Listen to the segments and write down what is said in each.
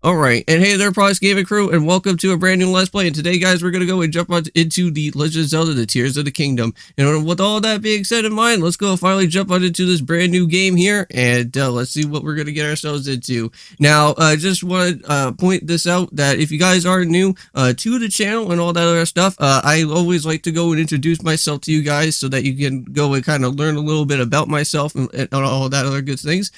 Alright, and hey there, Prox Gaming Crew, and welcome to a brand new Let's Play. And today, guys, we're going to go and jump into the Legend of Zelda, the Tears of the Kingdom. And with all that being said in mind, let's go finally jump on into this brand new game here, and let's see what we're going to get ourselves into. Now, just want to point this out, that if you guys are new to the channel and all that other stuff, I always like to go and introduce myself to you guys so that you can go and kind of learn a little bit about myself and all that other good things.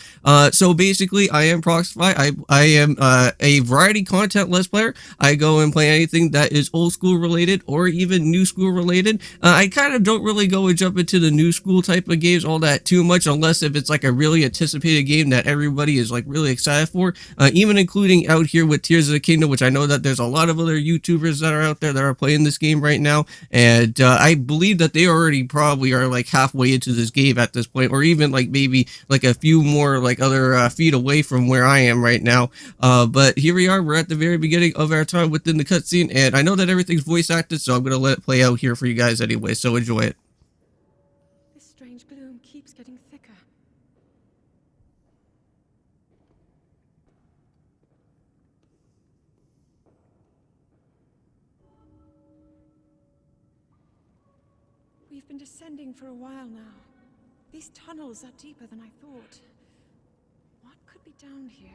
So basically, I am Proxify. I am a variety content Let's Player. I go and play anything that is old school related or even new school related. I kind of don't really go and jump into the new school type of games all that too much, unless if it's like a really anticipated game that everybody is like really excited for, even including out here with Tears of the Kingdom, which I know that there's a lot of other YouTubers that are out there that are playing this game right now, and I believe that they already probably are like halfway into this game at this point, or even like maybe like a few more like other feet away from where I am right now. But here we are, we're at the very beginning of our time within the cutscene, and I know that everything's voice acted, so I'm going to let it play out here for you guys anyway, so enjoy it. This strange gloom keeps getting thicker. We've been descending for a while now. These tunnels are deeper than I thought. What could be down here?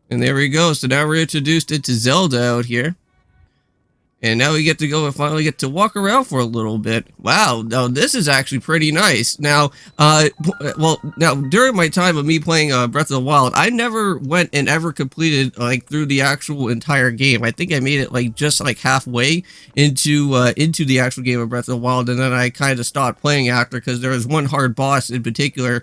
And there we go. So now we're introduced into Zelda out here. And now we get to go and finally get to walk around for a little bit. Wow, now this is actually pretty nice. Now, during my time of me playing Breath of the Wild, I never went and ever completed like through the actual entire game. I think I made it like just like halfway into the actual game of Breath of the Wild, and then I kind of stopped playing after because there was one hard boss in particular,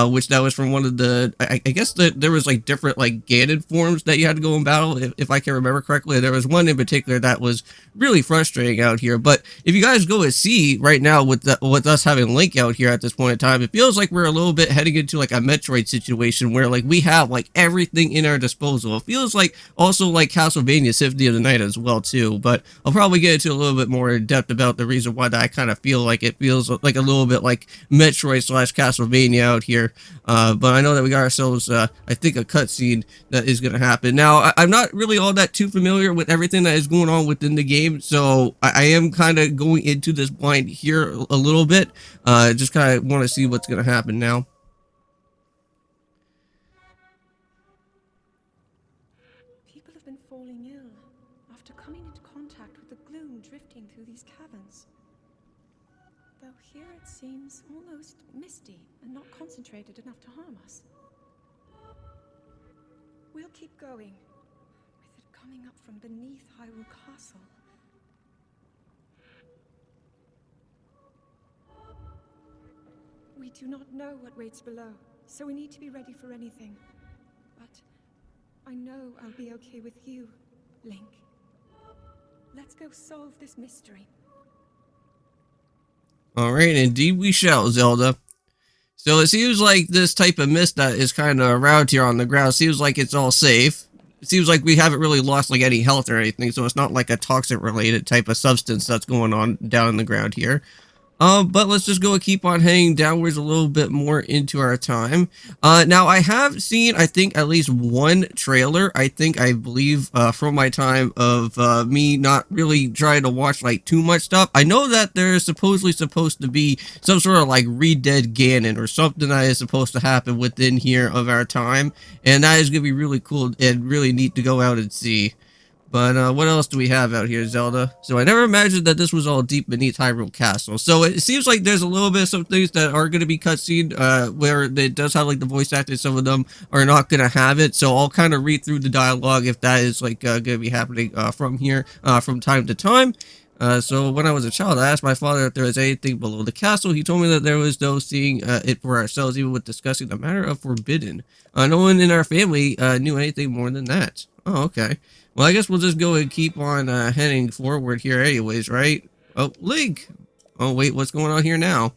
which that was from one of the I guess there was like different like Ganon forms that you had to go and battle, if I can remember correctly. There was one in particular that was really frustrating out here. But if you guys go and see right now with us having Link out here at this point in time, it feels like we're a little bit heading into like a Metroid situation where like we have like everything in our disposal. It feels like also like Castlevania Symphony of the Night as well too, but I'll probably get into a little bit more in depth about the reason why that I kind of feel like it feels like a little bit like Metroid / Castlevania out here. But I know that we got ourselves I think a cutscene that is going to happen. Now I'm not really all that too familiar with everything that is going on within the game, so I am kind of going into this blind here a little bit. Just kind of want to see what's going to happen now. People have been falling ill after coming into contact with the gloom drifting through these caverns. Though here it seems almost misty and not concentrated enough to harm us. We'll keep going, with it coming up from beneath Hyrule Castle. We do not know what waits below, so we need to be ready for anything. But I know I'll be okay with you, Link. Let's go solve this mystery. Alright, indeed we shall, Zelda. So it seems like this type of mist that is kind of around here on the ground seems like it's all safe. It seems like we haven't really lost like any health or anything, so it's not like a toxic related type of substance that's going on down in the ground here. But let's just go and keep on heading downwards a little bit more into our time. Now I have seen, I think, at least one trailer, I believe, from my time of, me not really trying to watch, like, too much stuff. I know that there's supposedly supposed to be some sort of, like, Re-Dead Ganon or something that is supposed to happen within here of our time, and that is going to be really cool and really neat to go out and see. But what else do we have out here, Zelda? So I never imagined that this was all deep beneath Hyrule Castle. So it seems like there's a little bit of some things that are going to be cutscene, where it does have like the voice acting. Some of them are not going to have it. So I'll kind of read through the dialogue if that is like going to be happening from here from time to time. So when I was a child, I asked my father if there was anything below the castle. He told me that there was no seeing it for ourselves, even with discussing the matter of forbidden. No one in our family knew anything more than that. Oh, okay. Well, I guess we'll just go and keep on heading forward here anyways, right? Oh, Link! Oh, wait, what's going on here now?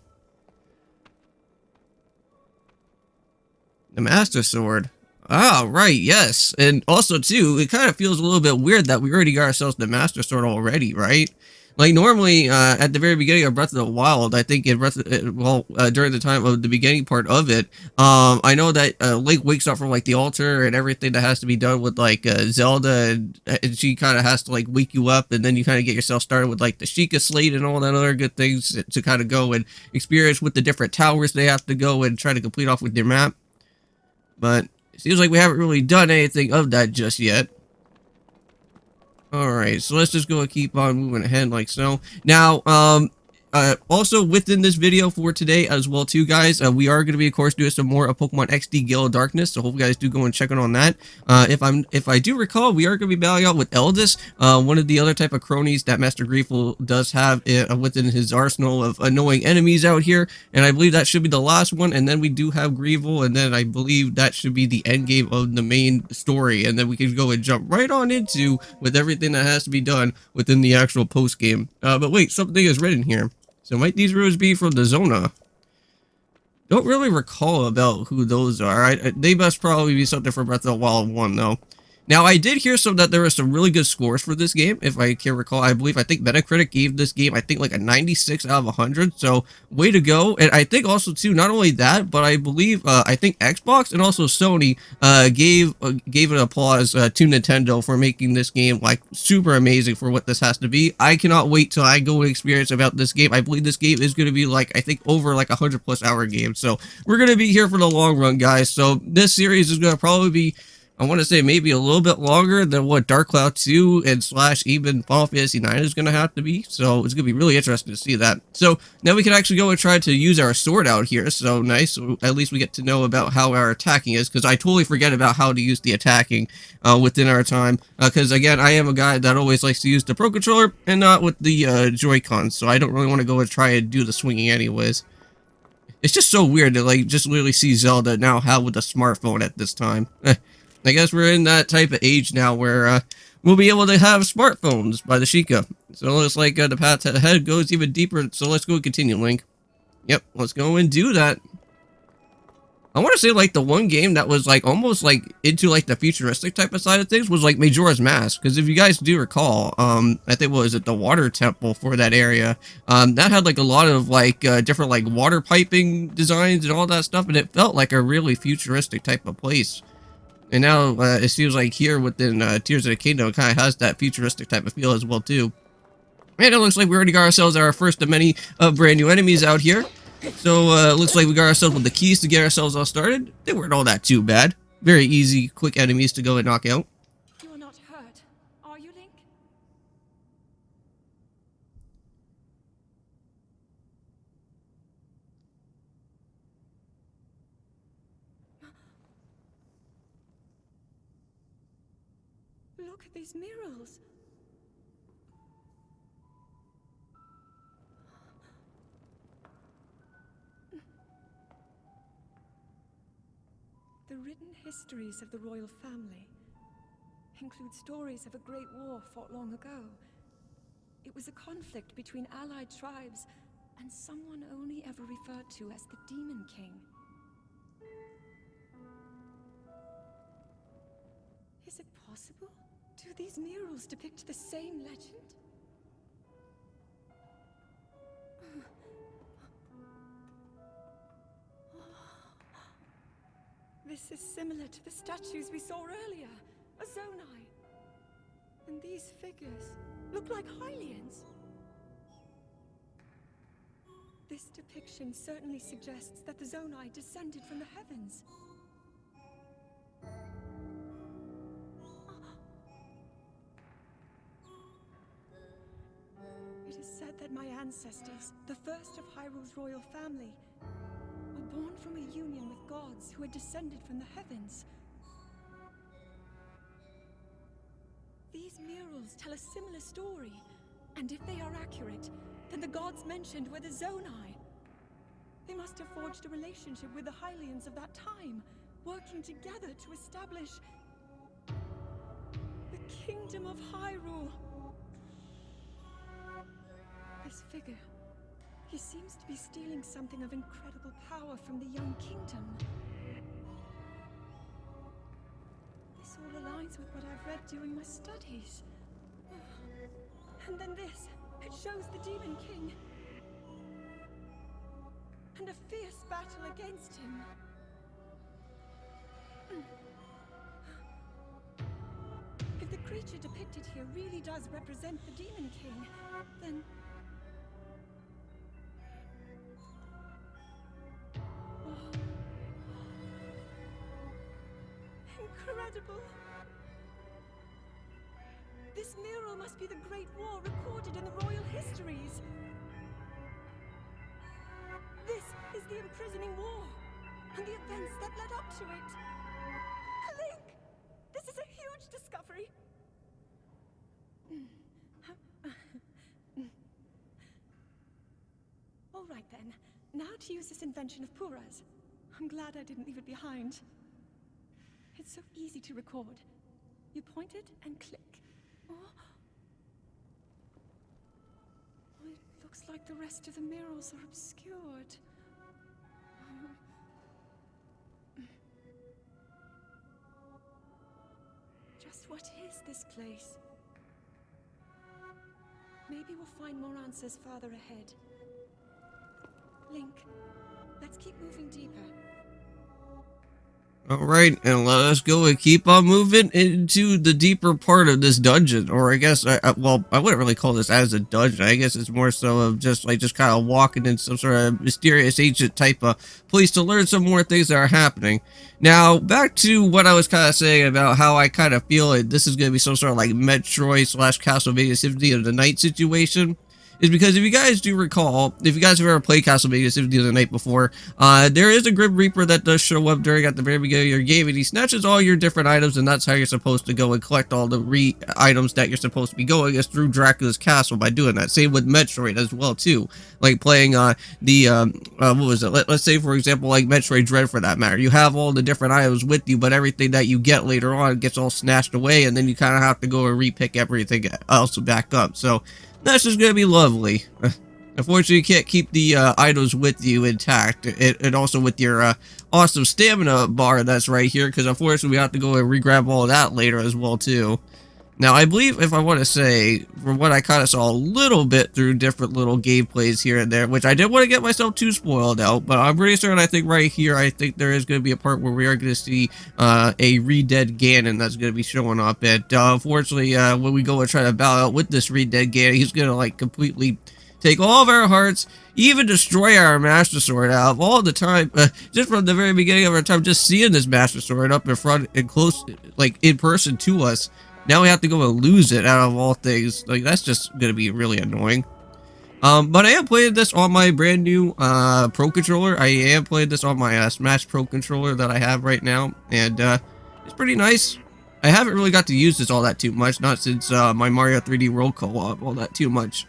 The Master Sword. Ah, right, yes. And also, too, it kind of feels a little bit weird that we already got ourselves the Master Sword already, right? Like normally, at the very beginning of Breath of the Wild, I think in during the time of the beginning part of it, I know that Link wakes up from like the altar and everything that has to be done with like Zelda, and she kind of has to like wake you up, and then you kind of get yourself started with like the Sheikah Slate and all that other good things to kind of go and experience with the different towers they have to go and try to complete off with their map. But it seems like we haven't really done anything of that just yet. Alright, so let's just go and keep on moving ahead like so. Now, also within this video for today as well too, guys, we are going to be, of course, doing some more of Pokemon XD Gale of Darkness, so hope you guys do go and check in on that. If I do recall, we are going to be battling out with Eldis, one of the other type of cronies that Master Grieful does have within his arsenal of annoying enemies out here, and I believe that should be the last one, and then we do have Grieful, and then I believe that should be the end game of the main story, and then we can go and jump right on into with everything that has to be done within the actual post game. But wait, something is written here. So might these rules be from the Zona? Don't really recall about who those are. They must probably be something from Breath of the Wild 1 though. Now, I did hear that there were some really good scores for this game, if I can recall. I think Metacritic gave this game, I think, like a 96 out of 100, so way to go. And I think also, too, not only that, but I believe, I think Xbox and also Sony gave an applause to Nintendo for making this game, like, super amazing for what this has to be. I cannot wait till I go and experience about this game. I believe this game is going to be, like, I think, over, like, a 100-plus hour game, so we're going to be here for the long run, guys. So this series is going to probably be, I want to say, maybe a little bit longer than what Dark Cloud 2 and / even Final Fantasy 9 is going to have to be. So it's going to be really interesting to see that. So now we can actually go and try to use our sword out here. So nice. So at least we get to know about how our attacking is, because I totally forget about how to use the attacking within our time. Because again, I am a guy that always likes to use the Pro Controller and not with the Joy-Cons. So I don't really want to go and try and do the swinging anyways. It's just so weird to like just literally see Zelda now have with a smartphone at this time. I guess we're in that type of age now where we'll be able to have smartphones by the Sheikah. So it looks like the path ahead goes even deeper. So let's go and continue, Link. Yep, let's go and do that. I want to say like the one game that was like almost like into like the futuristic type of side of things was like Majora's Mask. Because if you guys do recall, I think what was it, the water temple for that area, that had like a lot of like different like water piping designs and all that stuff, and it felt like a really futuristic type of place. And now it seems like here within Tears of the Kingdom, it kind of has that futuristic type of feel as well too. And it looks like we already got ourselves our first of many brand new enemies out here. So it looks like we got ourselves with the keys to get ourselves all started. They weren't all that too bad. Very easy, quick enemies to go and knock out. You are not hurt, are you, Link? Look at these murals. The written histories of the royal family include stories of a great war fought long ago. It was a conflict between allied tribes and someone only ever referred to as the Demon King. Is it possible? Do these murals depict the same legend? This is similar to the statues we saw earlier, a Zonai. And these figures look like Hylians. This depiction certainly suggests that the Zonai descended from the heavens. It is said that my ancestors, the first of Hyrule's royal family, were born from a union with gods who had descended from the heavens. These murals tell a similar story, and if they are accurate, then the gods mentioned were the Zonai. They must have forged a relationship with the Hylians of that time, working together to establish the Kingdom of Hyrule. This figure, he seems to be stealing something of incredible power from the young kingdom. This all aligns with what I've read during my studies. And then this. It shows the Demon King. And a fierce battle against him. If the creature depicted here really does represent the Demon King, then... Oh. Incredible! This mural must be the Great War recorded in the royal histories. This is the imprisoning war, and the events that led up to it. Link! This is a huge discovery. All right then, now to use this invention of Pura's. I'm glad I didn't leave it behind. It's so easy to record. You point it and click. Oh. It looks like the rest of the murals are obscured. Just what is this place? Maybe we'll find more answers farther ahead. Link, let's keep moving deeper. Alright, and let us go and keep on moving into the deeper part of this dungeon. Or I guess, well, I wouldn't really call this as a dungeon. I guess it's more so of just kind of walking in some sort of mysterious ancient type of place to learn some more things that are happening. Now, back to what I was kind of saying about how I kind of feel like this is going to be some sort of like Metroid / Castlevania Symphony of the Night situation. Is because if you guys do recall, if you guys have ever played Castlevania Symphony of the Night before, there is a Grim Reaper that does show up at the very beginning of your game, and he snatches all your different items, and that's how you're supposed to go and collect all the items that you're supposed to be going is through Dracula's castle by doing that. Same with Metroid as well too, like playing what was it? Let's say for example like Metroid Dread for that matter. You have all the different items with you, but everything that you get later on gets all snatched away, and then you kind of have to go and repick everything else back up. So that's just gonna be lovely. Unfortunately, you can't keep the items with you intact, and also with your awesome stamina bar that's right here, because unfortunately we have to go and re-grab all of that later as well too. Now, I believe, if I want to say, from what I kind of saw a little bit through different little gameplays here and there, which I didn't want to get myself too spoiled out, but I'm pretty certain, I think right here, I think there is going to be a part where we are going to see a re-dead Ganon that's going to be showing up. And unfortunately, when we go and try to battle out with this re-dead Ganon, he's going to like completely take all of our hearts, even destroy our Master Sword out of all the time, just from the very beginning of our time, just seeing this Master Sword up in front and close, like in person to us. Now we have to go and lose it out of all things. Like, that's just going to be really annoying. But I am playing this on my brand new Pro Controller. I am playing this on my Smash Pro Controller that I have right now. And it's pretty nice. I haven't really got to use this all that too much. Not since my Mario 3D World co-op all that too much.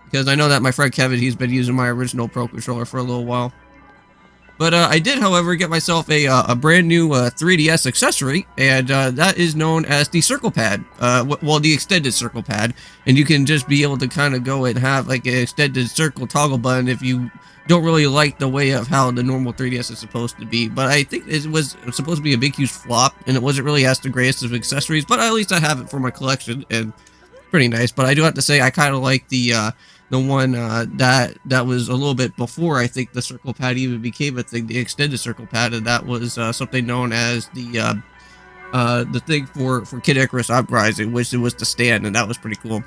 Because I know that my friend Kevin, he's been using my original Pro Controller for a little while. But I did, however, get myself a brand new 3DS accessory, and that is known as the Circle Pad. Well, the extended Circle Pad, and you can just be able to kind of go and have like an extended circle toggle button if you don't really like the way of how the normal 3DS is supposed to be. But I think it was supposed to be a big, huge flop, and it wasn't really as the greatest of accessories. But at least I have it for my collection, and pretty nice. But I do have to say, I kind of like the one that was a little bit before I think the Circle Pad even became a thing, the extended Circle Pad, and that was something known as the thing for Kid Icarus Uprising, which it was the stand, and that was pretty cool.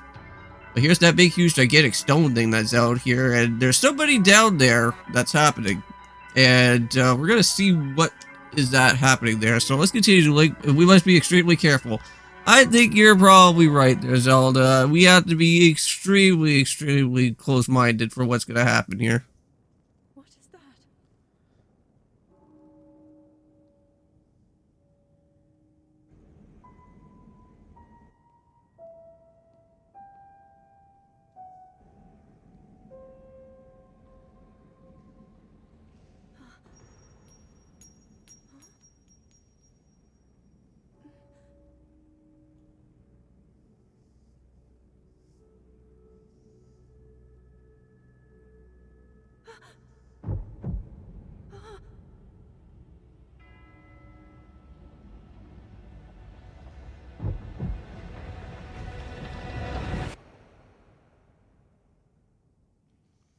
But here's that big, huge, gigantic stone thing that's out here, and there's somebody down there that's happening, and we're gonna see what is that happening there. So let's continue to link. We must be extremely careful. I think you're probably right there, Zelda. We have to be extremely, extremely close-minded for what's going to happen here. What is that?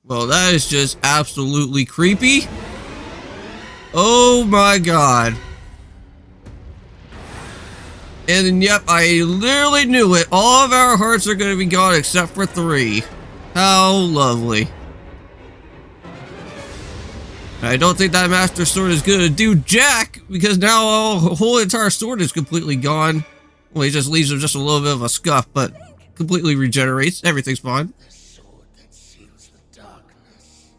Well, that is just absolutely creepy. Oh my god. And then, yep, I literally knew it. All of our hearts are going to be gone except for 3. How lovely. I don't think that Master Sword is going to do jack, because now the whole entire sword is completely gone. Well, he just leaves him just a little bit of a scuff, but completely regenerates. Everything's fine. The sword that seals the darkness.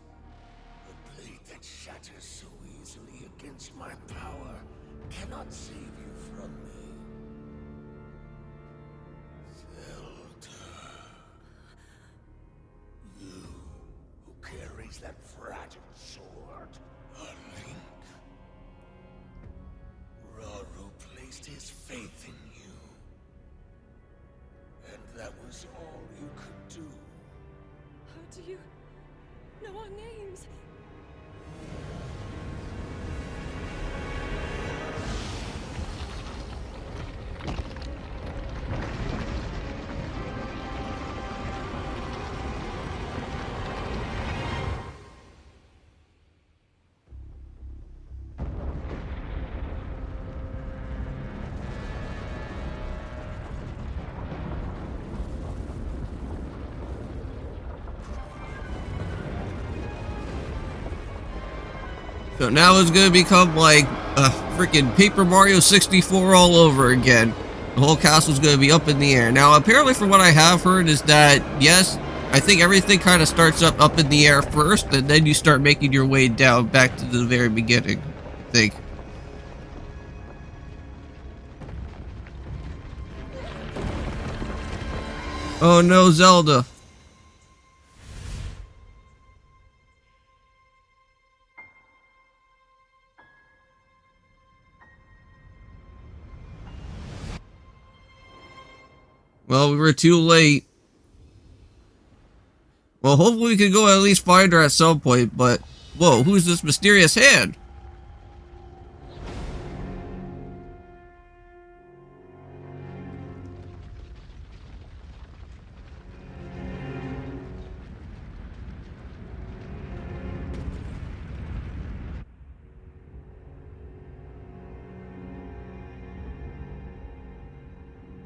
The blade that shatters so easily against my power cannot save you from me. Zelda. You who carries that fragile sword. A link. Raru placed his faith in you. And that was all you could do. How do you know our names? So now it's going to become like a freaking Paper Mario 64 all over again. The whole castle's going to be up in the air. Now, apparently from what I have heard is that, yes, I think everything kind of starts up in the air first, and then you start making your way down back to the very beginning, I think. Oh no, Zelda. Well, we were too late. Well, hopefully we can go at least find her at some point, but... Whoa, who's this mysterious hand?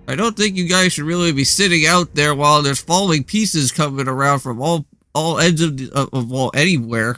I don't think you guys should really be sitting out there while there's falling pieces coming around from all ends of well, anywhere.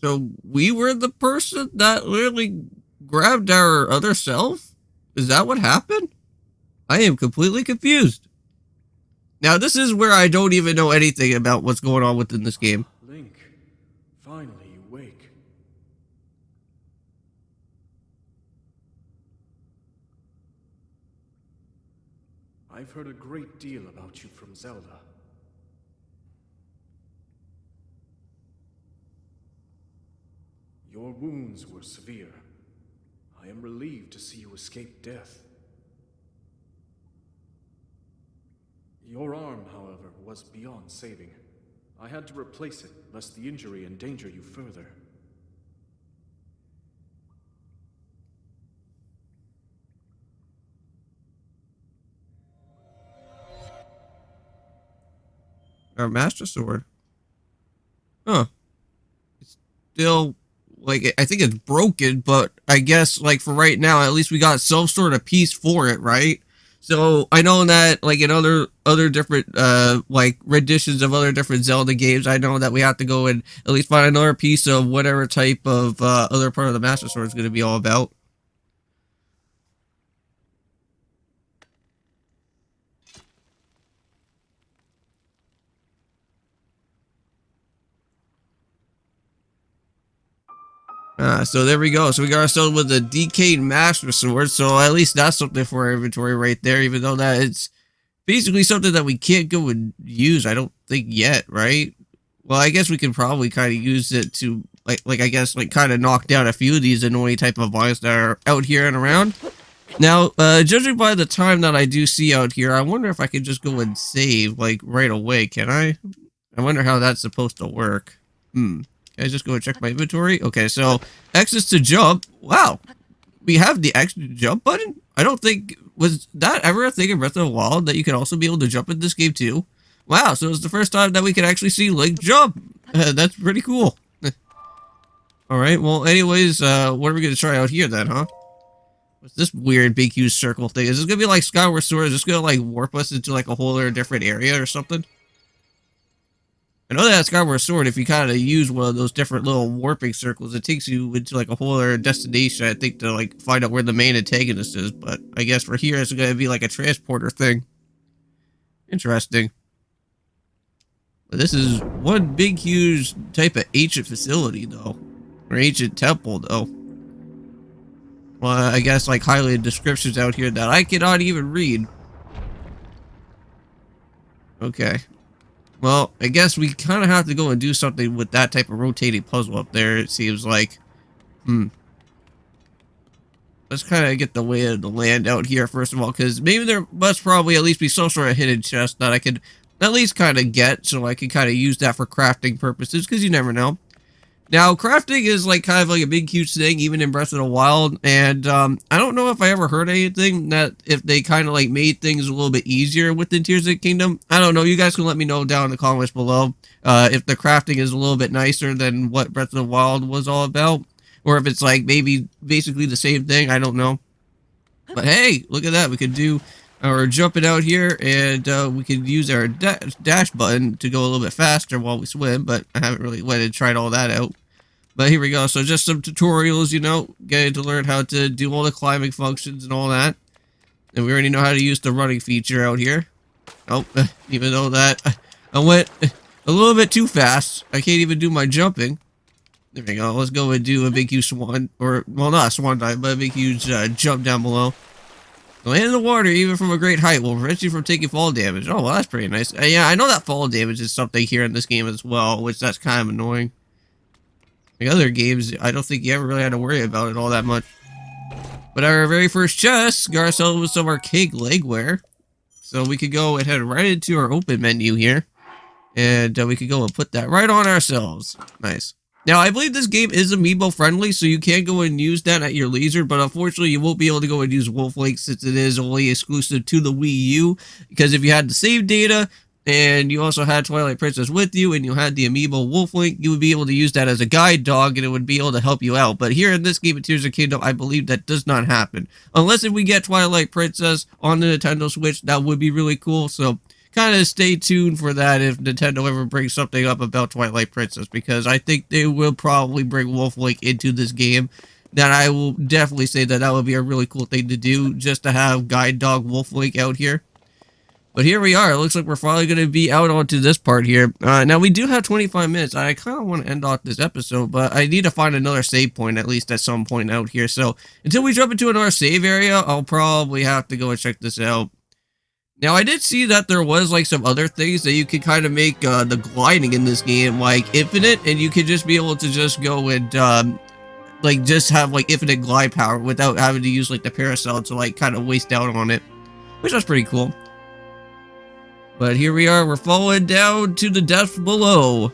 So we were the person that literally grabbed our other self? Is that what happened? I am completely confused. Now, this is where I don't even know anything about what's going on within this game. Link, finally you wake. I've heard a great deal about you from Zelda. Your wounds were severe. I am relieved to see you escape death. Your arm, however, was beyond saving. I had to replace it, lest the injury endanger you further. Our Master Sword. Huh. It's still, like, I think it's broken, but I guess, like, for right now, at least we got some sort of piece for it, right? So I know that like in other different like renditions of other different Zelda games, I know that we have to go and at least find another piece of whatever type of other part of the Master Sword is going to be all about. So there we go. So we got ourselves with a decayed Master Sword. So at least that's something for our inventory right there, even though that it's basically something that we can't go and use, I don't think yet, right? Well, I guess we can probably kind of use it to, like I guess, like kind of knock down a few of these annoying type of vines that are out here and around. Now, judging by the time that I do see out here, I wonder if I can just go and save, like, right away, can I? I wonder how that's supposed to work. Can I just go and check my inventory? Okay, so X is to jump. Wow. We have the X jump button? I don't think... Was that ever a thing in Breath of the Wild that you could also be able to jump in this game too? Wow, so it's the first time that we could actually see Link jump. That's pretty cool. Alright, well anyways, what are we going to try out here then, huh? What's this weird big huge circle thing? Is this going to be like Skyward Sword? Is this going to like warp us into like a whole other different area or something? I know that Skyward Sword, if you kind of use one of those different little warping circles, it takes you into like a whole other destination, I think, to like find out where the main antagonist is. But I guess for here, it's going to be like a transporter thing. Interesting. But this is one big, huge type of ancient facility, though. Or ancient temple, though. Well, I guess like highlighted descriptions out here that I cannot even read. Okay. Well, I guess we kind of have to go and do something with that type of rotating puzzle up there, it seems like. Let's kind of get the way of the land out here, first of all, because maybe there must probably at least be some sort of hidden chest that I could at least kind of get, so I can kind of use that for crafting purposes, because you never know. Now, crafting is like kind of like a big, huge thing, even in Breath of the Wild, and I don't know if I ever heard anything that if they kind of like made things a little bit easier within Tears of the Kingdom. I don't know. You guys can let me know down in the comments below if the crafting is a little bit nicer than what Breath of the Wild was all about, or if it's like maybe basically the same thing. I don't know. But hey, look at that. We could do our jumping out here, and we could use our dash button to go a little bit faster while we swim, but I haven't really went and tried all that out. But here we go. So just some tutorials, you know, getting to learn how to do all the climbing functions and all that. And we already know how to use the running feature out here. Oh, even though that I went a little bit too fast. I can't even do my jumping. There we go. Let's go and do a big huge swan, or, well, not a swan dive, but a big huge jump down below. Land in the water, even from a great height, will prevent you from taking fall damage. Oh, well, that's pretty nice. Yeah, I know that fall damage is something here in this game as well, which that's kind of annoying. Like other games, I don't think you ever really had to worry about it all that much. But our very first chest got ourselves with some arcade legwear. So we could go and head right into our open menu here. And we could go and put that right on ourselves. Nice. Now, I believe this game is amiibo friendly, so you can go and use that at your leisure, but unfortunately you won't be able to go and use Wolf Link since it is only exclusive to the Wii U. Because if you had the save data, and you also had Twilight Princess with you, and you had the amiibo Wolf Link, you would be able to use that as a guide dog, and it would be able to help you out. But here in this game of Tears of the Kingdom, I believe that does not happen. Unless if we get Twilight Princess on the Nintendo Switch, that would be really cool, so kind of stay tuned for that if Nintendo ever brings something up about Twilight Princess, because I think they will probably bring Wolf Link into this game. That I will definitely say that that would be a really cool thing to do, just to have guide dog Wolf Link out here. But here we are. It looks like we're finally going to be out onto this part here. Now, we do have 25 minutes. I kind of want to end off this episode, but I need to find another save point, at least at some point out here. So, until we jump into another save area, I'll probably have to go and check this out. Now, I did see that there was, like, some other things that you could kind of make the gliding in this game, like, infinite, and you could just be able to just go and, like, just have, like, infinite glide power without having to use, like, the parasol to, like, kind of waste out on it, which was pretty cool. But here we are, we're falling down to the depths below.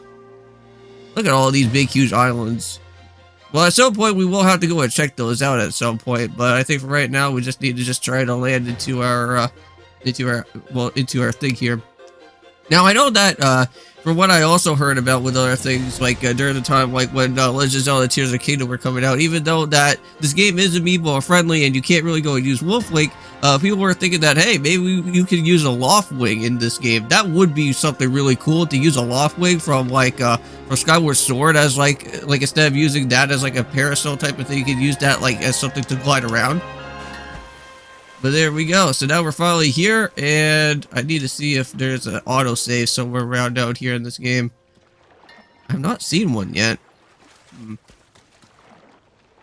Look at all these big, huge islands. Well, at some point, we will have to go and check those out at some point, but I think for right now, we just need to just try to land into our thing here. Now, I know that, from what I also heard about with other things, like, during the time, like, when, Legend of Zelda Tears of the Kingdom were coming out, even though that this game is amiibo friendly and you can't really go and use Wolf Link, people were thinking that, hey, maybe you could use a Loft Wing in this game. That would be something really cool, to use a Loft Wing from, like, from Skyward Sword as, like, instead of using that as, like, a parasol type of thing, you could use that, like, as something to glide around. But there we go. So now we're finally here, and I need to see if there's an autosave somewhere around out here in this game. I've not seen one yet.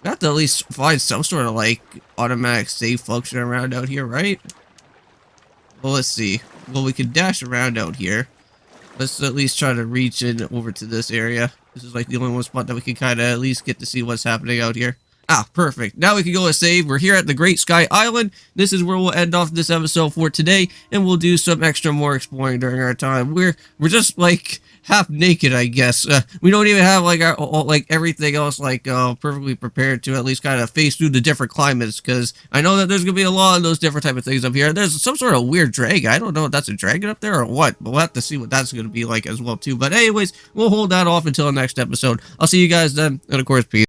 I have to at least find some sort of, like, automatic save function around out here, right? Well, let's see. Well, we can dash around out here. Let's at least try to reach in over to this area. This is, like, the only one spot that we can kind of at least get to see what's happening out here. Ah, perfect. Now we can go and save. We're here at the Great Sky Island. This is where we'll end off this episode for today, and we'll do some extra more exploring during our time. We're just like half naked, I guess. We don't even have like our like everything else like perfectly prepared to at least kind of face through the different climates, because I know that there's gonna be a lot of those different type of things up here. There's some sort of weird dragon. I don't know if that's a dragon up there or what, but we'll have to see what that's gonna be like as well too. But anyways, we'll hold that off until the next episode. I'll see you guys then, and of course, peace.